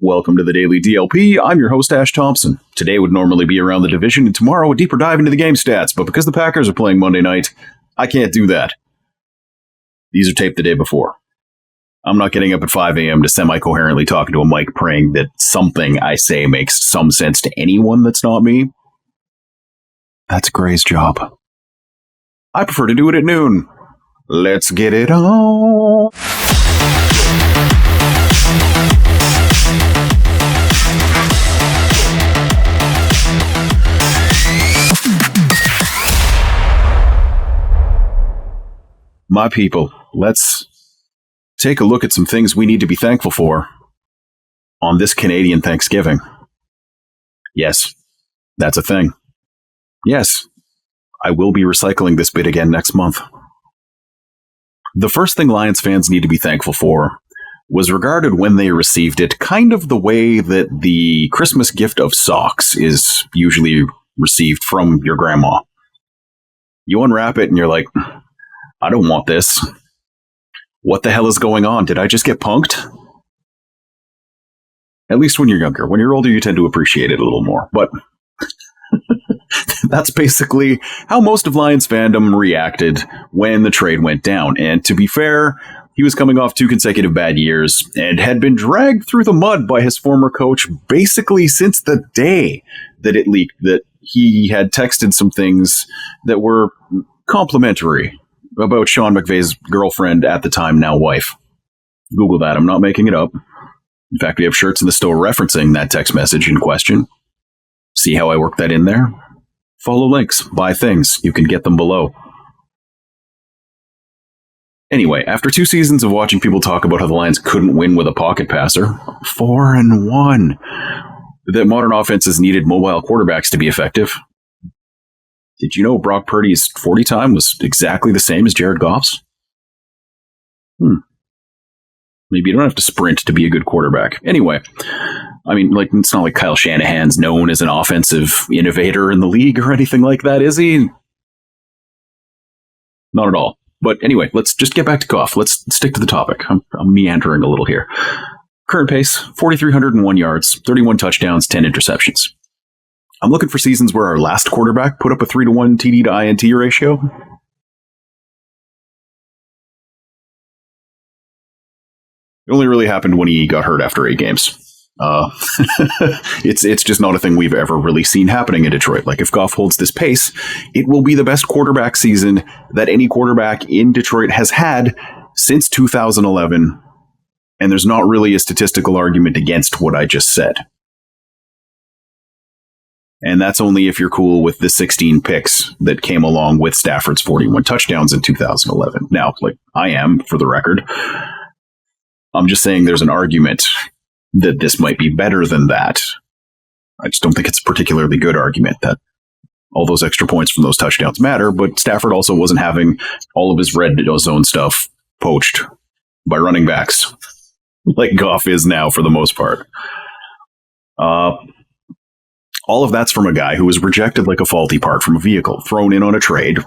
Welcome to the Daily DLP. I'm your host, Ash Thompson. Today would normally be around the division, and tomorrow a deeper dive into the game stats, but because the Packers are playing Monday night, I can't do that. These are taped the day before. I'm not getting up at 5 a.m. to semi-coherently talking to a mic praying that something I say makes some sense to anyone that's not me. That's Gray's job. I prefer to do it at noon. Let's get it on. My people, let's take a look at some things we need to be thankful for on this Canadian Thanksgiving. Yes, that's a thing. Yes, I will be recycling this bit again next month. The first thing Lions fans need to be thankful for was regarded when they received it kind of the way that the Christmas gift of socks is usually received from your grandma. You unwrap it and you're like, I don't want this. What the hell is going on? Did I just get punked? At least when you're younger. When you're older, you tend to appreciate it a little more. But that's basically how most of Lions fandom reacted when the trade went down. And to be fair, he was coming off 2 consecutive bad years and had been dragged through the mud by his former coach basically since the day that it leaked that he had texted some things that were complimentary about Sean McVay's girlfriend at the time, now wife. Google that. I'm not making it up. In fact, we have shirts in the store referencing that text message in question. See how I work that in there? Follow links, buy things. You can get them below. Anyway, after 2 seasons of watching people talk about how the Lions couldn't win with a pocket passer, 4-1, that modern offenses needed mobile quarterbacks to be effective. Did you know Brock Purdy's 40 time was exactly the same as Jared Goff's? Maybe you don't have to sprint to be a good quarterback. Anyway, I mean, it's not like Kyle Shanahan's known as an offensive innovator in the league or anything like that, is he? Not at all. But anyway, let's just get back to Goff. Let's stick to the topic. I'm meandering a little here. Current pace, 4,301 yards, 31 touchdowns, 10 interceptions. I'm looking for seasons where our last quarterback put up a 3-to-1 TD to INT ratio. It only really happened when he got hurt after 8 games. It's just not a thing we've ever really seen happening in Detroit. Like, if Goff holds this pace, it will be the best quarterback season that any quarterback in Detroit has had since 2011. And there's not really a statistical argument against what I just said. And that's only if you're cool with the 16 picks that came along with Stafford's 41 touchdowns in 2011. Now, I am, for the record. I'm just saying there's an argument that this might be better than that. I just don't think it's a particularly good argument that all those extra points from those touchdowns matter, but Stafford also wasn't having all of his red zone stuff poached by running backs, like Goff is now for the most part. All of that's from a guy who was rejected like a faulty part from a vehicle, thrown in on a trade,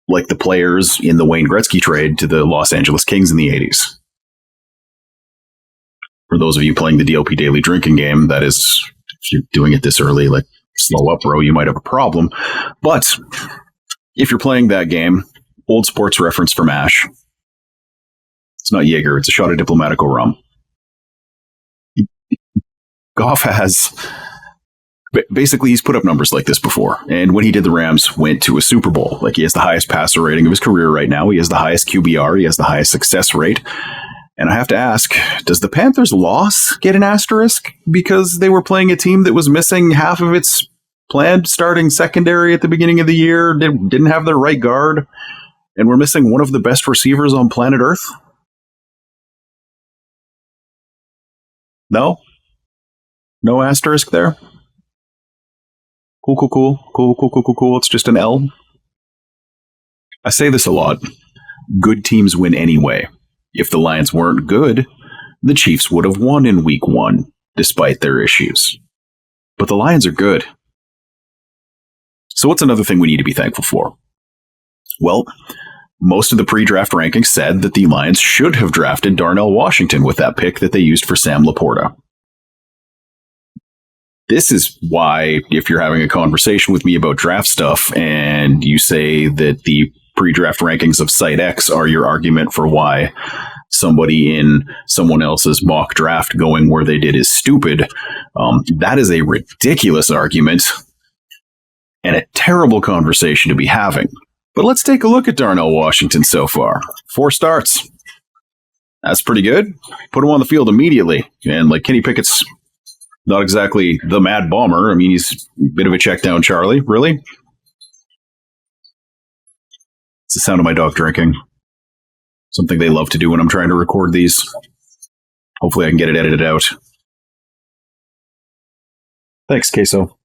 like the players in the Wayne Gretzky trade to the Los Angeles Kings in the 80s. For those of you playing the DLP Daily Drinking Game, that is, if you're doing it this early, slow up, bro, you might have a problem. But if you're playing that game, old sports reference from Ash. It's not Jaeger, it's a shot of Diplomatico rum. Goff has... Basically, he's put up numbers like this before. And when he did the Rams, went to a Super Bowl. He has the highest passer rating of his career right now. He has the highest QBR. He has the highest success rate. And I have to ask, does the Panthers' loss get an asterisk because they were playing a team that was missing half of its planned starting secondary at the beginning of the year, didn't have their right guard, and were missing one of the best receivers on planet Earth? No? No asterisk there? Cool. It's just an L. I say this a lot. Good teams win anyway. If the Lions weren't good, the Chiefs would have won in week 1, despite their issues. But the Lions are good. So what's another thing we need to be thankful for? Well, most of the pre-draft rankings said that the Lions should have drafted Darnell Washington with that pick that they used for Sam LaPorta. This is why, if you're having a conversation with me about draft stuff and you say that the pre-draft rankings of Site X are your argument for why somebody in someone else's mock draft going where they did is stupid, that is a ridiculous argument and a terrible conversation to be having. But let's take a look at Darnell Washington so far. 4 starts. That's pretty good. Put him on the field immediately. And like Kenny Pickett's not exactly the mad bomber. I mean, he's a bit of a check down Charlie. Really? It's the sound of my dog drinking. Something they love to do when I'm trying to record these. Hopefully I can get it edited out. Thanks, Queso.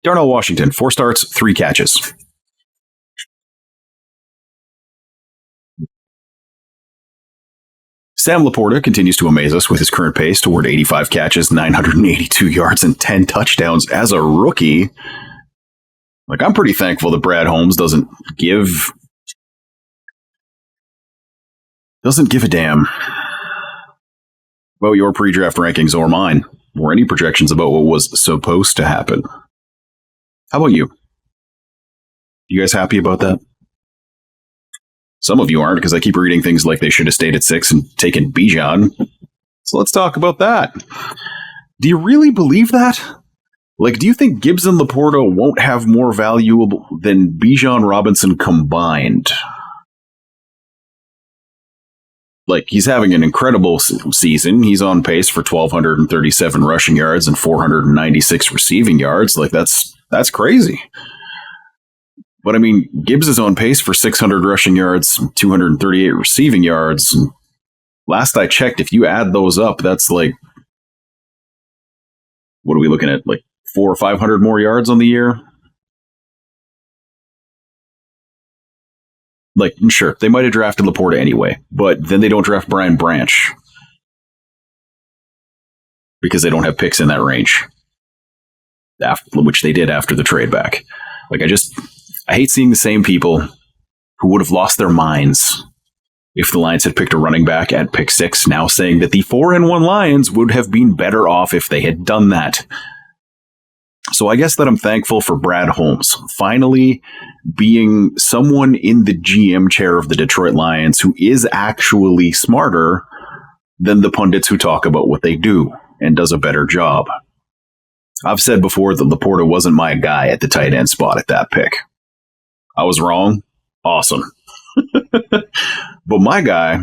Darnell Washington, 4 starts, 3 catches. Sam LaPorta continues to amaze us with his current pace toward 85 catches, 982 yards, and 10 touchdowns as a rookie. Like, I'm pretty thankful that Brad Holmes doesn't give a damn about your pre-draft rankings or mine, or any projections about what was supposed to happen. How about you? You guys happy about that? Some of you aren't, because I keep reading things like they should have stayed at 6 and taken Bijan. So let's talk about that. Do you really believe that? Like, do you think Gibbs and LaPorta won't have more value than Bijan Robinson combined? Like, he's having an incredible season. He's on pace for 1,237 rushing yards and 496 receiving yards. Like, that's crazy. But I mean, Gibbs is on pace for 600 rushing yards, 238 receiving yards. Last I checked, if you add those up, that's like, what are we looking at? Like 400 or 500 more yards on the year? Like, sure, they might have drafted LaPorta anyway, but then they don't draft Brian Branch because they don't have picks in that range, which they did after the trade back. Like, I hate seeing the same people who would have lost their minds if the Lions had picked a running back at pick 6, now saying that the 4-1 Lions would have been better off if they had done that. So I guess that I'm thankful for Brad Holmes finally being someone in the GM chair of the Detroit Lions who is actually smarter than the pundits who talk about what they do and does a better job. I've said before that LaPorta wasn't my guy at the tight end spot at that pick. I was wrong. Awesome. But my guy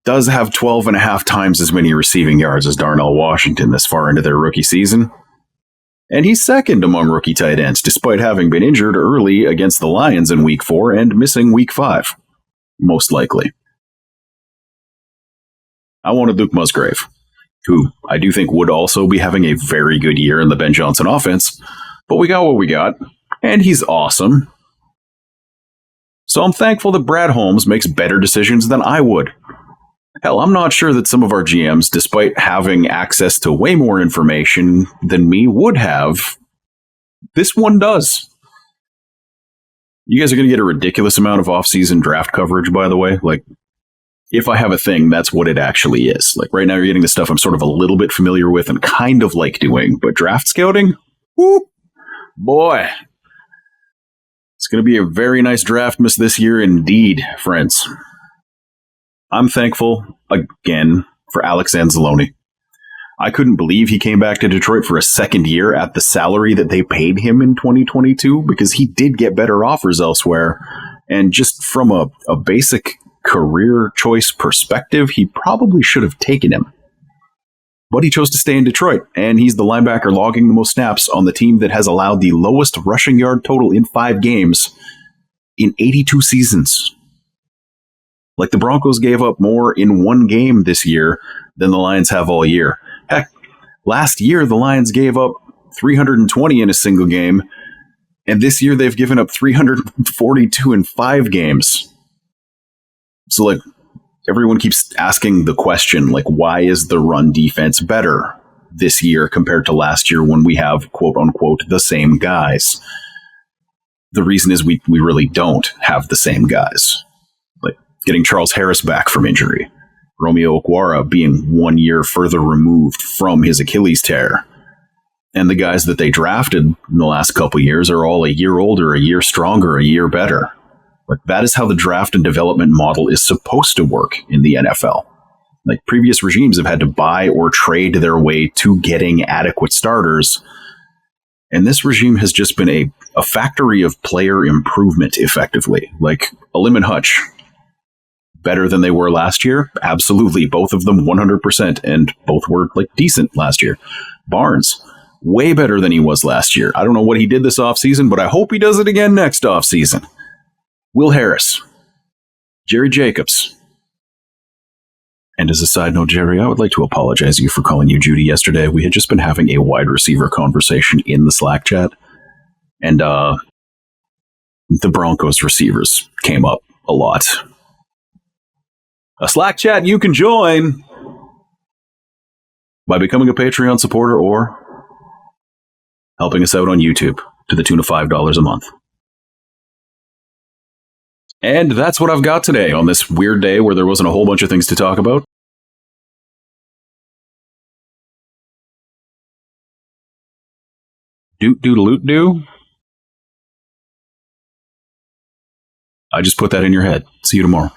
does have 12 and a half times as many receiving yards as Darnell Washington this far into their rookie season. And he's second among rookie tight ends, despite having been injured early against the Lions in Week 4 and missing Week 5, most likely. I wanted Luke Musgrave, who I do think would also be having a very good year in the Ben Johnson offense, but we got what we got, and he's awesome. So I'm thankful that Brad Holmes makes better decisions than I would. Hell, I'm not sure that some of our GMs, despite having access to way more information than me, would have. This one does. You guys are going to get a ridiculous amount of off-season draft coverage, by the way. Like, if I have a thing, that's what it actually is. Like, right now you're getting the stuff I'm sort of a little bit familiar with and kind of like doing, but draft scouting? Woo! Boy. It's going to be a very nice draft miss this year indeed, friends. I'm thankful, again, for Alex Anzalone. I couldn't believe he came back to Detroit for a second year at the salary that they paid him in 2022, because he did get better offers elsewhere. And just from a basic career choice perspective, he probably should have taken him. But he chose to stay in Detroit, and he's the linebacker logging the most snaps on the team that has allowed the lowest rushing yard total in 5 games in 82 seasons. Like, the Broncos gave up more in 1 game this year than the Lions have all year. Heck, last year the Lions gave up 320 in a single game, and this year they've given up 342 in 5 games. So, like, everyone keeps asking the question, like, why is the run defense better this year compared to last year when we have, quote unquote, the same guys? The reason is we really don't have the same guys. Like, getting Charles Harris back from injury, Romeo Okwara being 1 year further removed from his Achilles tear. And the guys that they drafted in the last couple years are all a year older, a year stronger, a year better. Like, that is how the draft and development model is supposed to work in the NFL. Like, previous regimes have had to buy or trade their way to getting adequate starters. And this regime has just been a factory of player improvement, effectively. Like, Alim and Hutch, better than they were last year? Absolutely. Both of them 100%. And both were, like, decent last year. Barnes, way better than he was last year. I don't know what he did this offseason, but I hope he does it again next offseason. Will Harris, Jerry Jacobs. And as a side note, Jerry, I would like to apologize to you for calling you Judy yesterday. We had just been having a wide receiver conversation in the Slack chat, and the Broncos receivers came up a lot. A Slack chat you can join by becoming a Patreon supporter or helping us out on YouTube to the tune of $5 a month. And that's what I've got today on this weird day where there wasn't a whole bunch of things to talk about. Doot-doodle-oot-doo. I just put that in your head. See you tomorrow.